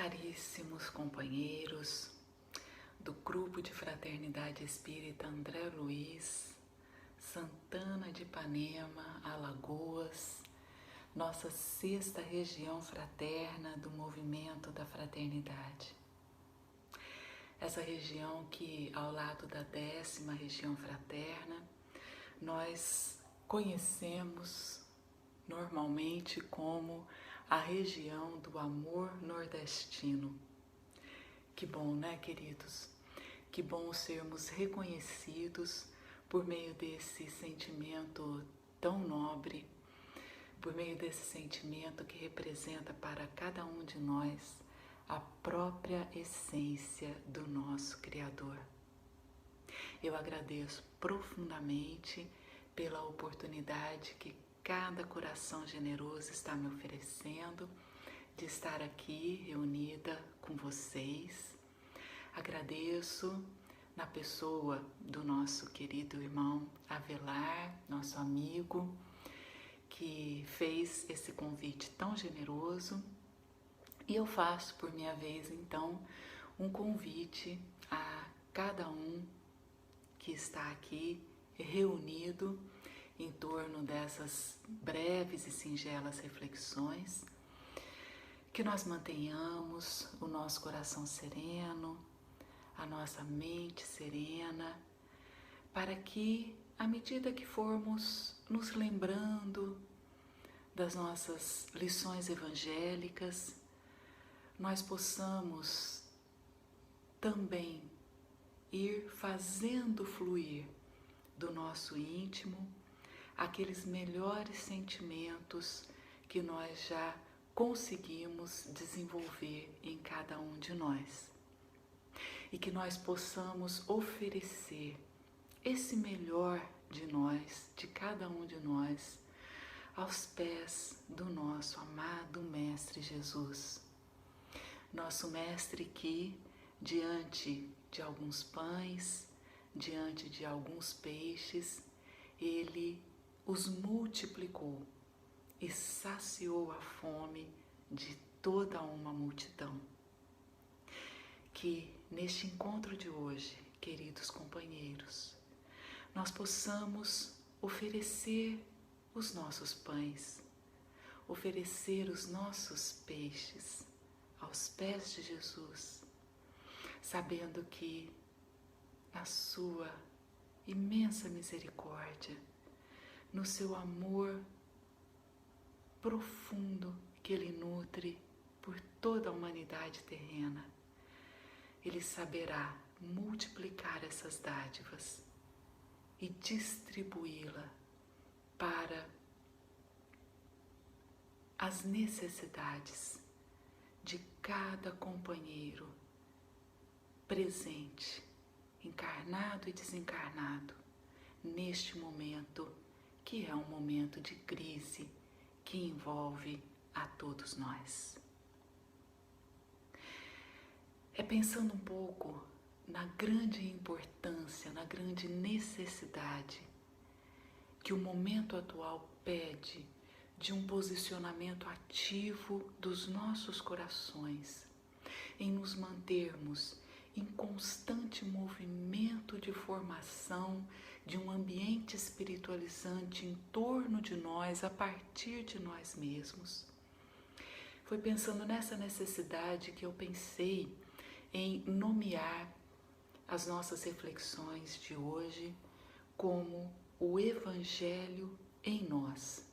Caríssimos companheiros do grupo de Fraternidade Espírita André Luiz, Santana de Ipanema, Alagoas, nossa sexta região fraterna do movimento da fraternidade. Essa região que, ao lado da 10ª região fraterna, nós conhecemos normalmente como a região do amor nordestino. Que bom, né, queridos? Que bom sermos reconhecidos por meio desse sentimento tão nobre, por meio desse sentimento que representa para cada um de nós a própria essência do nosso Criador. Eu agradeço profundamente pela oportunidade que cada coração generoso está me oferecendo de estar aqui reunida com vocês. Agradeço na pessoa do nosso querido irmão Avelar, nosso amigo, que fez esse convite tão generoso. E eu faço, por minha vez, então, um convite a cada um que está aqui reunido em torno dessas breves e singelas reflexões, que nós mantenhamos o nosso coração sereno, a nossa mente serena, para que, à medida que formos nos lembrando das nossas lições evangélicas, nós possamos também ir fazendo fluir do nosso íntimo aqueles melhores sentimentos que nós já conseguimos desenvolver em cada um de nós. E que nós possamos oferecer esse melhor de nós, de cada um de nós, aos pés do nosso amado Mestre Jesus. Nosso Mestre que, diante de alguns pães, diante de alguns peixes, Ele os multiplicou e saciou a fome de toda uma multidão. Que neste encontro de hoje, queridos companheiros, nós possamos oferecer os nossos pães, oferecer os nossos peixes aos pés de Jesus, sabendo que na sua imensa misericórdia, no seu amor profundo que Ele nutre por toda a humanidade terrena, Ele saberá multiplicar essas dádivas e distribuí-la para as necessidades de cada companheiro presente, encarnado e desencarnado, neste momento que é um momento de crise que envolve a todos nós. É pensando um pouco na grande importância, na grande necessidade que o momento atual pede de um posicionamento ativo dos nossos corações, em nos mantermos em constante movimento de formação de um ambiente espiritualizante em torno de nós, a partir de nós mesmos. Foi pensando nessa necessidade que eu pensei em nomear as nossas reflexões de hoje como o Evangelho em nós.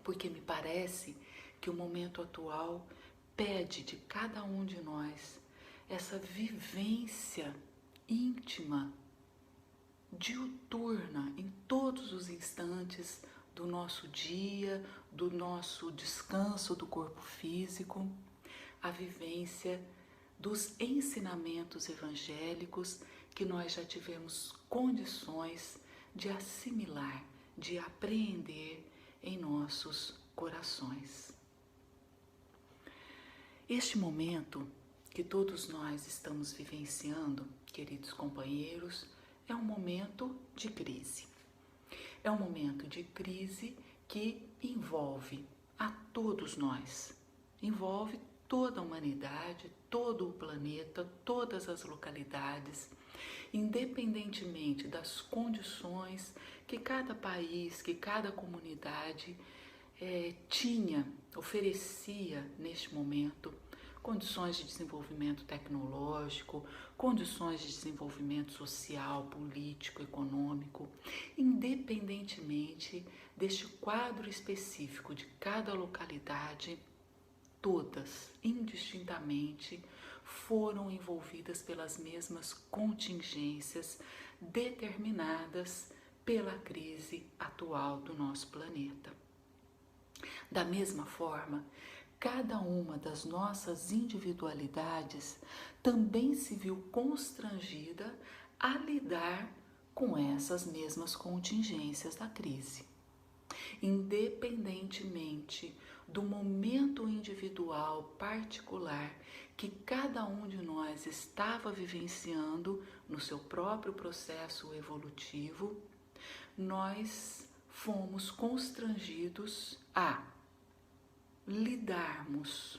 Porque me parece que o momento atual pede de cada um de nós essa vivência íntima, diuturna, em todos os instantes do nosso dia, do nosso descanso do corpo físico, a vivência dos ensinamentos evangélicos que nós já tivemos condições de assimilar, de apreender em nossos corações. Este momento que todos nós estamos vivenciando, queridos companheiros, é um momento de crise. É um momento de crise que envolve a todos nós, envolve toda a humanidade, todo o planeta, todas as localidades, independentemente das condições que cada país, que cada comunidade oferecia neste momento, condições de desenvolvimento tecnológico, condições de desenvolvimento social, político, econômico, independentemente deste quadro específico de cada localidade, todas, indistintamente, foram envolvidas pelas mesmas contingências determinadas pela crise atual do nosso planeta. Da mesma forma, cada uma das nossas individualidades também se viu constrangida a lidar com essas mesmas contingências da crise. Independentemente do momento individual particular que cada um de nós estava vivenciando no seu próprio processo evolutivo, nós fomos constrangidos a lidarmos,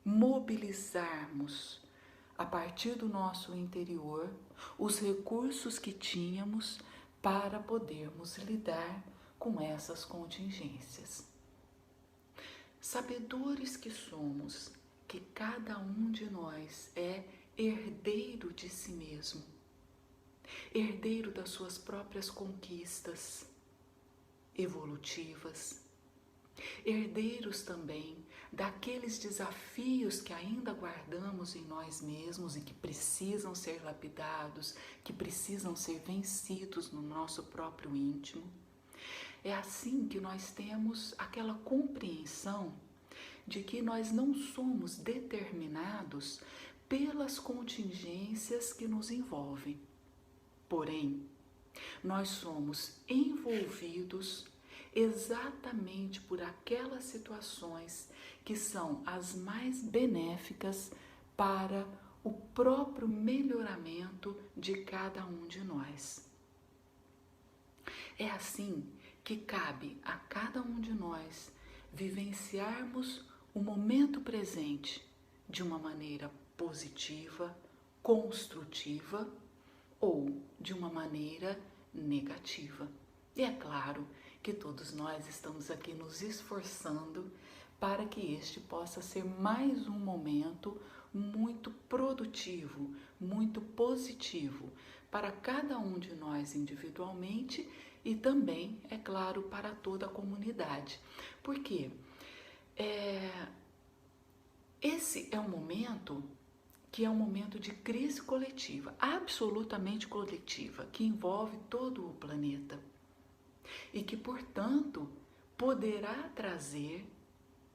mobilizarmos a partir do nosso interior os recursos que tínhamos para podermos lidar com essas contingências. Sabedores que somos, que cada um de nós é herdeiro de si mesmo, herdeiro das suas próprias conquistas evolutivas, herdeiros também daqueles desafios que ainda guardamos em nós mesmos e que precisam ser lapidados, que precisam ser vencidos no nosso próprio íntimo. É assim que nós temos aquela compreensão de que nós não somos determinados pelas contingências que nos envolvem. Porém, nós somos envolvidos exatamente por aquelas situações que são as mais benéficas para o próprio melhoramento de cada um de nós. É assim que cabe a cada um de nós vivenciarmos o momento presente de uma maneira positiva, construtiva ou de uma maneira negativa. E é claro que todos nós estamos aqui nos esforçando para que este possa ser mais um momento muito produtivo, muito positivo para cada um de nós individualmente e também, é claro, para toda a comunidade. Porque esse é um momento que é um momento de crise coletiva, absolutamente coletiva, que envolve todo o planeta e que, portanto, poderá trazer,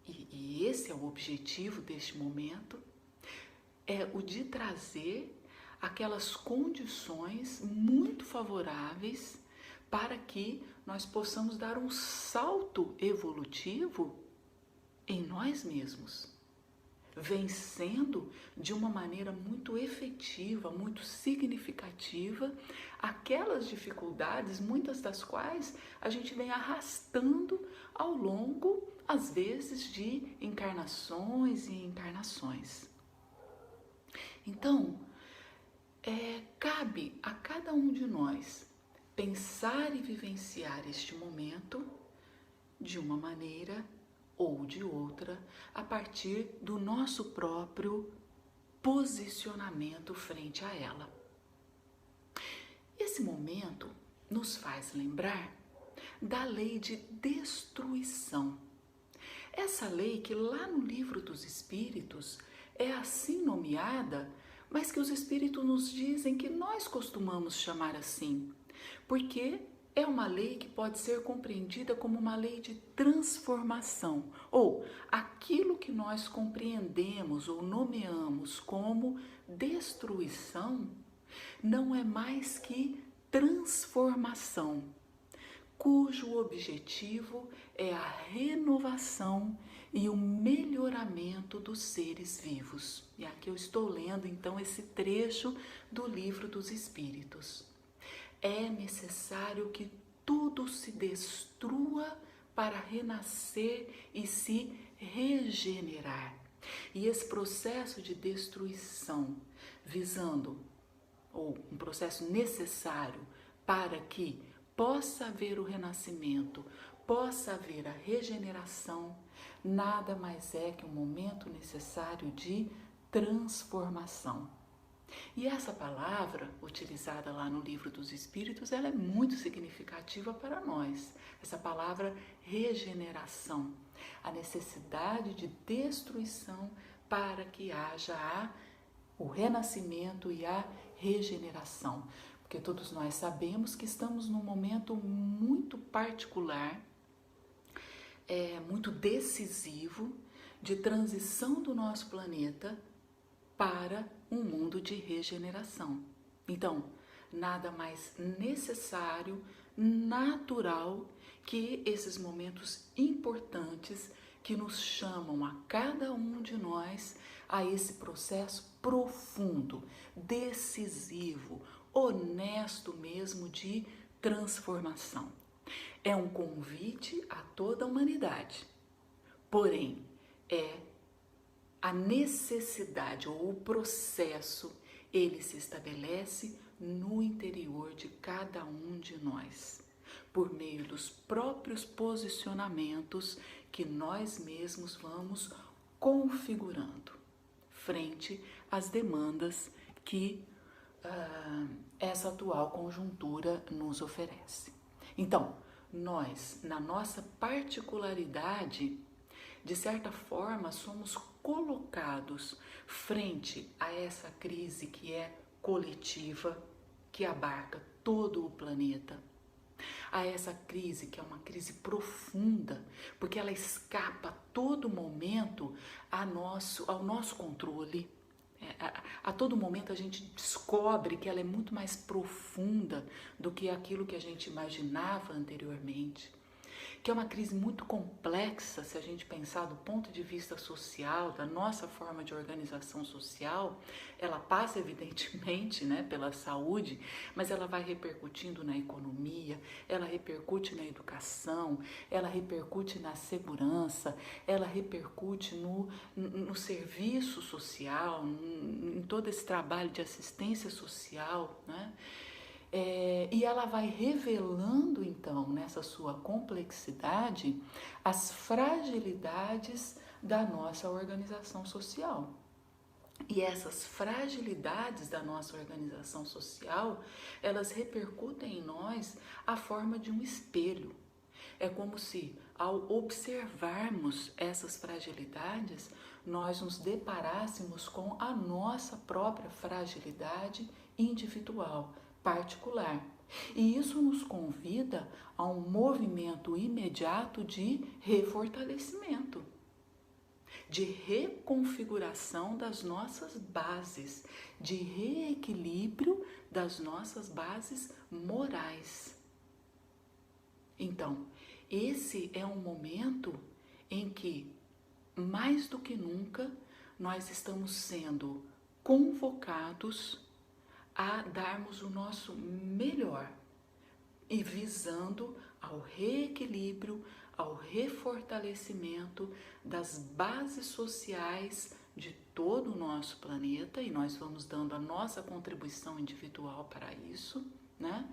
e esse é o objetivo deste momento, é o de trazer aquelas condições muito favoráveis para que nós possamos dar um salto evolutivo em nós mesmos, vencendo de uma maneira muito efetiva, muito significativa, aquelas dificuldades, muitas das quais a gente vem arrastando ao longo, às vezes, de encarnações e encarnações. Então, cabe a cada um de nós pensar e vivenciar este momento de uma maneira ou de outra, a partir do nosso próprio posicionamento frente a ela. Esse momento nos faz lembrar da lei de destruição. Essa lei que lá no Livro dos Espíritos é assim nomeada, mas que os Espíritos nos dizem que nós costumamos chamar assim, porque é uma lei que pode ser compreendida como uma lei de transformação, ou aquilo que nós compreendemos ou nomeamos como destruição, não é mais que transformação, cujo objetivo é a renovação e o melhoramento dos seres vivos. E aqui eu estou lendo então esse trecho do Livro dos Espíritos. É necessário que tudo se destrua para renascer e se regenerar. E esse processo de destruição, visando, ou um processo necessário para que possa haver o renascimento, possa haver a regeneração, nada mais é que um momento necessário de transformação. E essa palavra, utilizada lá no Livro dos Espíritos, ela é muito significativa para nós. Essa palavra regeneração, a necessidade de destruição para que haja o renascimento e a regeneração. Porque todos nós sabemos que estamos num momento muito particular, muito decisivo, de transição do nosso planeta para um mundo de regeneração. Então, nada mais necessário, natural, que esses momentos importantes que nos chamam a cada um de nós a esse processo profundo, decisivo, honesto mesmo de transformação. É um convite a toda a humanidade, porém é a necessidade ou o processo, ele se estabelece no interior de cada um de nós, por meio dos próprios posicionamentos que nós mesmos vamos configurando frente às demandas que essa atual conjuntura nos oferece. Então, nós, na nossa particularidade, de certa forma, somos colocados frente a essa crise que é coletiva, que abarca todo o planeta, a essa crise que é uma crise profunda, porque ela escapa a todo momento ao nosso controle. A todo momento a gente descobre que ela é muito mais profunda do que aquilo que a gente imaginava anteriormente, que é uma crise muito complexa se a gente pensar do ponto de vista social, da nossa forma de organização social. Ela passa evidentemente, né, pela saúde, mas ela vai repercutindo na economia, ela repercute na educação, ela repercute na segurança, ela repercute no serviço social, em todo esse trabalho de assistência social, né? E ela vai revelando, então, nessa sua complexidade, as fragilidades da nossa organização social. E essas fragilidades da nossa organização social, elas repercutem em nós a forma de um espelho. É como se, ao observarmos essas fragilidades, nós nos deparássemos com a nossa própria fragilidade individual, particular. E isso nos convida a um movimento imediato de refortalecimento, de reconfiguração das nossas bases, de reequilíbrio das nossas bases morais. Então, esse é um momento em que, mais do que nunca, nós estamos sendo convocados a darmos o nosso melhor e visando ao reequilíbrio, ao refortalecimento das bases sociais de todo o nosso planeta, e nós vamos dando a nossa contribuição individual para isso, né?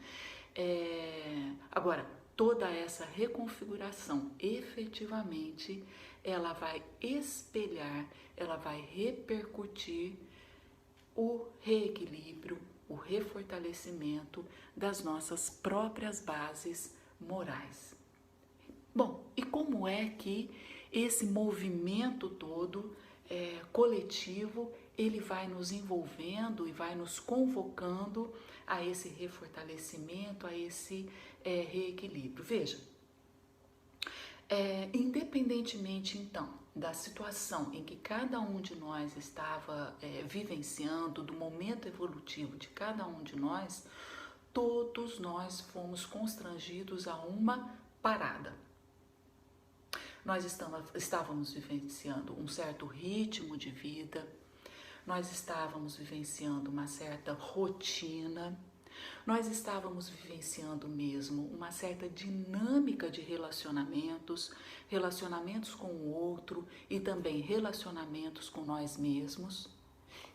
Agora, toda essa reconfiguração, efetivamente, ela vai espelhar, ela vai repercutir o reequilíbrio, o refortalecimento das nossas próprias bases morais. Bom, e como é que esse movimento todo coletivo, ele vai nos envolvendo e vai nos convocando a esse refortalecimento, a esse reequilíbrio? Veja, independentemente então da situação em que cada um de nós estava vivenciando, do momento evolutivo de cada um de nós, todos nós fomos constrangidos a uma parada. Nós estávamos vivenciando um certo ritmo de vida, nós estávamos vivenciando uma certa rotina, Nós estávamos vivenciando mesmo uma certa dinâmica de relacionamentos, relacionamentos com o outro e também relacionamentos com nós mesmos.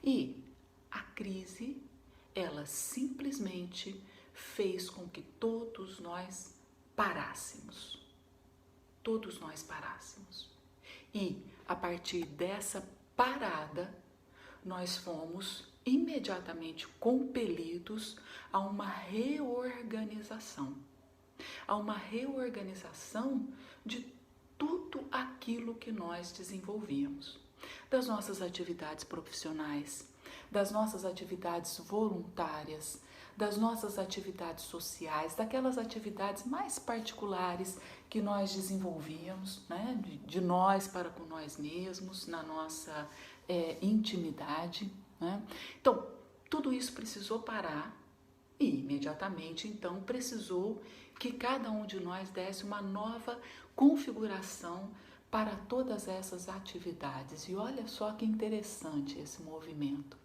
E a crise, ela simplesmente fez com que todos nós parássemos. Todos nós parássemos. E a partir dessa parada, nós fomos imediatamente compelidos a uma reorganização. A uma reorganização de tudo aquilo que nós desenvolvíamos. Das nossas atividades profissionais, das nossas atividades voluntárias, das nossas atividades sociais, daquelas atividades mais particulares que nós desenvolvíamos, né? de nós para com nós mesmos, na nossa intimidade. Né? Então, tudo isso precisou parar e imediatamente, então, precisou que cada um de nós desse uma nova configuração para todas essas atividades. E olha só que interessante esse movimento.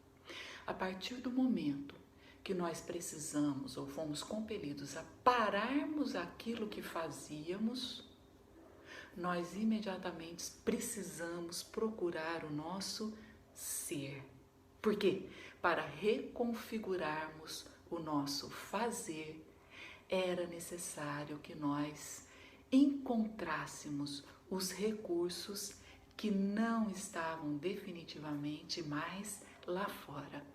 A partir do momento que nós precisamos ou fomos compelidos a pararmos aquilo que fazíamos, nós imediatamente precisamos procurar o nosso ser. Por quê? Para reconfigurarmos o nosso fazer, era necessário que nós encontrássemos os recursos que não estavam definitivamente mais lá fora,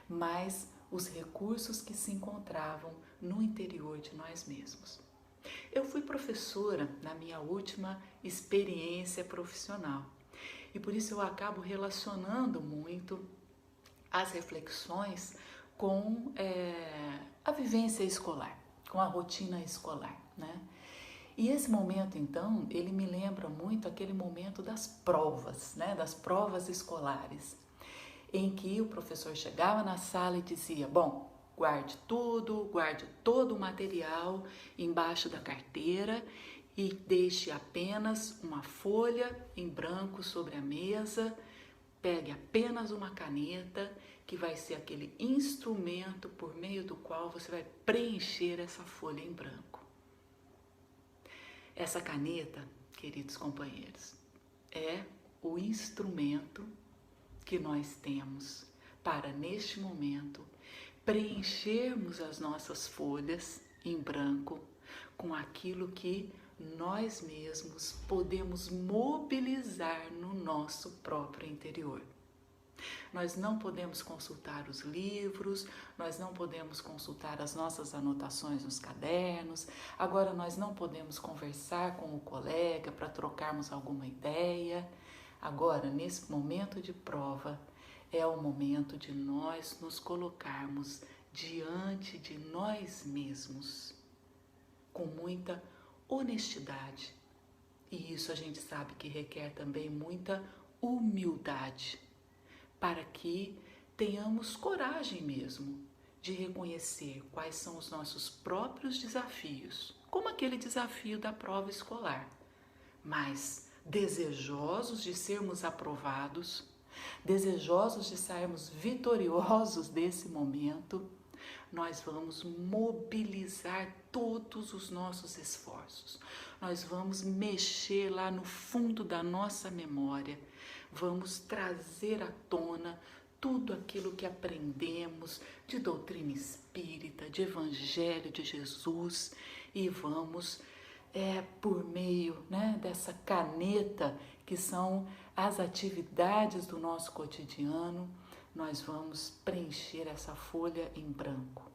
mas os recursos que se encontravam no interior de nós mesmos. Eu fui professora na minha última experiência profissional e por isso eu acabo relacionando muito as reflexões com a vivência escolar, com a rotina escolar, né? E esse momento, então, ele me lembra muito aquele momento das provas, né? Das provas escolares, em que o professor chegava na sala e dizia, bom, guarde todo o material embaixo da carteira e deixe apenas uma folha em branco sobre a mesa, pegue apenas uma caneta, que vai ser aquele instrumento por meio do qual você vai preencher essa folha em branco. Essa caneta, queridos companheiros, é o instrumento que nós temos para, neste momento, preenchermos as nossas folhas em branco com aquilo que nós mesmos podemos mobilizar no nosso próprio interior. Nós não podemos consultar os livros, nós não podemos consultar as nossas anotações nos cadernos, agora nós não podemos conversar com o colega para trocarmos alguma ideia. Agora, nesse momento de prova, é o momento de nós nos colocarmos diante de nós mesmos com muita honestidade. E isso a gente sabe que requer também muita humildade, para que tenhamos coragem mesmo de reconhecer quais são os nossos próprios desafios, como aquele desafio da prova escolar, mas desejosos de sermos aprovados, desejosos de sairmos vitoriosos desse momento, nós vamos mobilizar todos os nossos esforços, nós vamos mexer lá no fundo da nossa memória, vamos trazer à tona tudo aquilo que aprendemos de doutrina espírita, de evangelho de Jesus e vamos, por meio, né, dessa caneta que são as atividades do nosso cotidiano, nós vamos preencher essa folha em branco.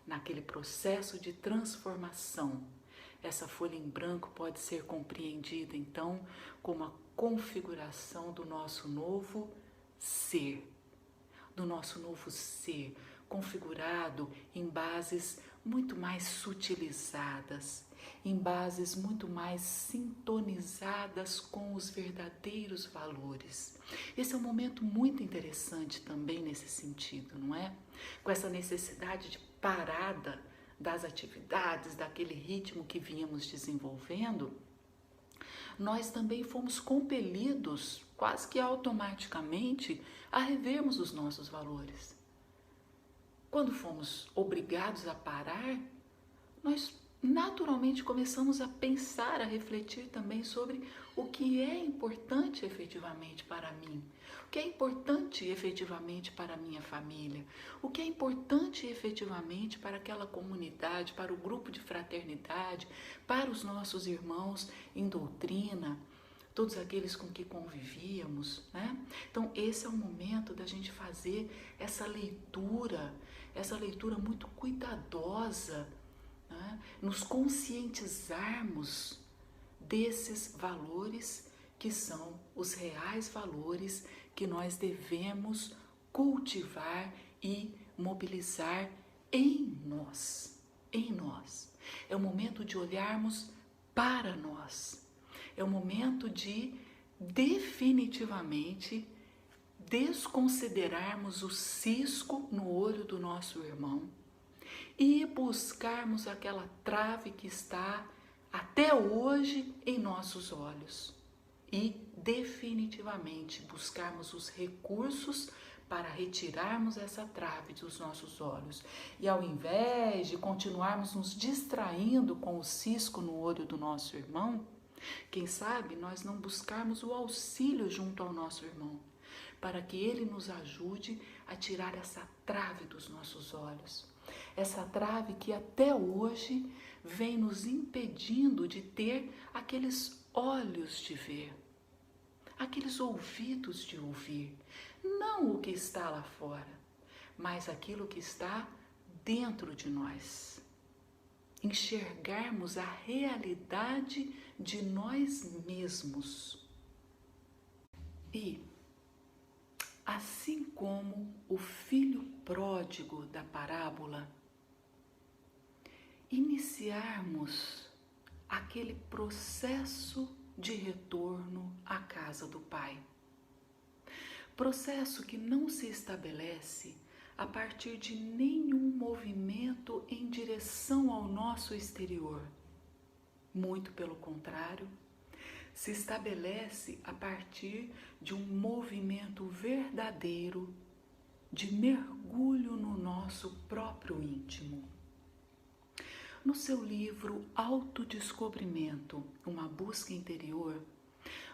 Naquele processo de transformação, essa folha em branco pode ser compreendida, então, como a configuração do nosso novo ser, configurado em bases muito mais sutilizadas, em bases muito mais sintonizadas com os verdadeiros valores. Esse é um momento muito interessante também nesse sentido, não é? Com essa necessidade de parada das atividades, daquele ritmo que vínhamos desenvolvendo, nós também fomos compelidos, quase que automaticamente, a revermos os nossos valores. quando fomos obrigados a parar, nós naturalmente começamos a pensar, a refletir também sobre o que é importante efetivamente para mim, o que é importante efetivamente para a minha família, o que é importante efetivamente para aquela comunidade, para o grupo de fraternidade, para os nossos irmãos em doutrina, todos aqueles com que convivíamos, né? Então esse é o momento da gente fazer essa leitura muito cuidadosa, né? Nos conscientizarmos desses valores que são os reais valores que nós devemos cultivar e mobilizar em nós, em nós. É o momento de olharmos para nós. É o momento de definitivamente desconsiderarmos o cisco no olho do nosso irmão e buscarmos aquela trave que está até hoje em nossos olhos e definitivamente buscarmos os recursos para retirarmos essa trave dos nossos olhos. E ao invés de continuarmos nos distraindo com o cisco no olho do nosso irmão, quem sabe nós não buscarmos o auxílio junto ao nosso irmão, para que ele nos ajude a tirar essa trave dos nossos olhos. Essa trave que até hoje vem nos impedindo de ter aqueles olhos de ver, aqueles ouvidos de ouvir, não o que está lá fora, mas aquilo que está dentro de nós. Enxergarmos a realidade de nós mesmos. E, assim como o filho pródigo da parábola, iniciarmos aquele processo de retorno à casa do Pai. Processo que não se estabelece a partir de nenhum movimento em direção ao nosso exterior. Muito pelo contrário, se estabelece a partir de um movimento verdadeiro de mergulho no nosso próprio íntimo. No seu livro Autodescobrimento, uma busca interior,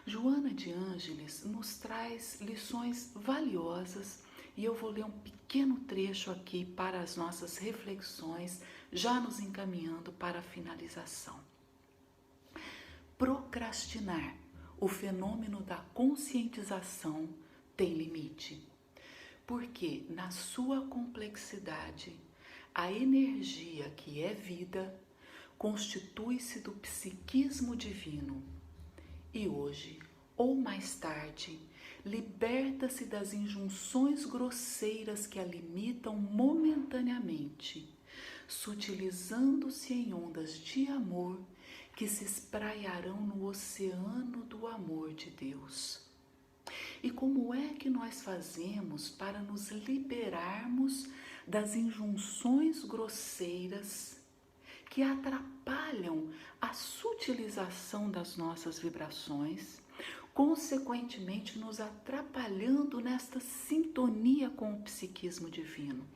Joana de Ângeles nos traz lições valiosas e eu vou ler um pequeno trecho aqui para as nossas reflexões, já nos encaminhando para a finalização. Procrastinar, o fenômeno da conscientização, tem limite, porque na sua complexidade, a energia que é vida constitui-se do psiquismo divino e hoje, ou mais tarde, liberta-se das injunções grosseiras que a limitam momentaneamente, sutilizando-se em ondas de amor que se espraiarão no oceano do amor de Deus. E como é que nós fazemos para nos liberarmos das injunções grosseiras que atrapalham a sutilização das nossas vibrações, consequentemente nos atrapalhando nesta sintonia com o psiquismo divino?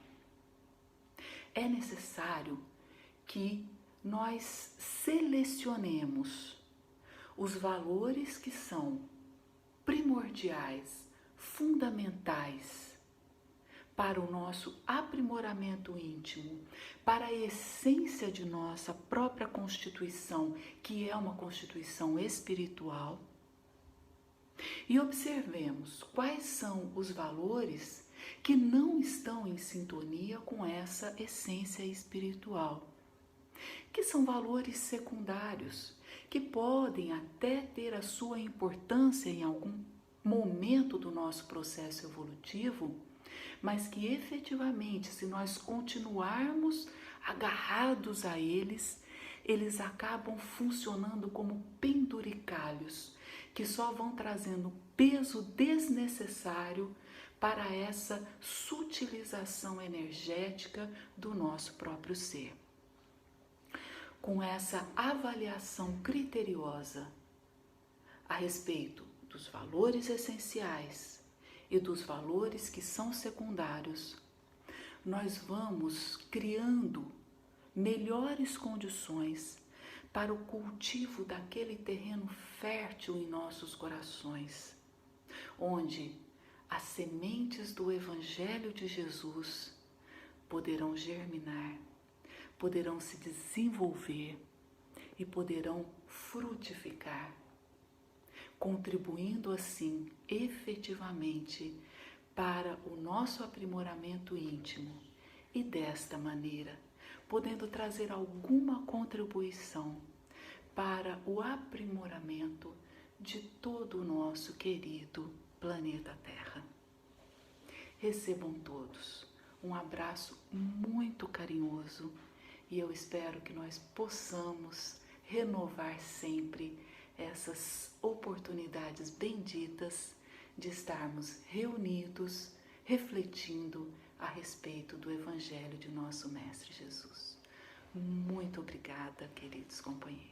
É necessário que nós selecionemos os valores que são primordiais, fundamentais para o nosso aprimoramento íntimo, para a essência de nossa própria constituição, que é uma constituição espiritual, e observemos quais são os valores que não estão em sintonia com essa essência espiritual, que são valores secundários, que podem até ter a sua importância em algum momento do nosso processo evolutivo, mas que efetivamente, se nós continuarmos agarrados a eles, eles acabam funcionando como penduricalhos, que só vão trazendo peso desnecessário para essa sutilização energética do nosso próprio ser. Com essa avaliação criteriosa a respeito dos valores essenciais e dos valores que são secundários, nós vamos criando melhores condições para o cultivo daquele terreno fértil em nossos corações, onde as sementes do Evangelho de Jesus poderão germinar, poderão se desenvolver e poderão frutificar, contribuindo assim efetivamente para o nosso aprimoramento íntimo e desta maneira podendo trazer alguma contribuição para o aprimoramento de todo o nosso querido planeta Terra. Recebam todos um abraço muito carinhoso e eu espero que nós possamos renovar sempre essas oportunidades benditas de estarmos reunidos, refletindo a respeito do Evangelho de nosso Mestre Jesus. Muito obrigada, queridos companheiros.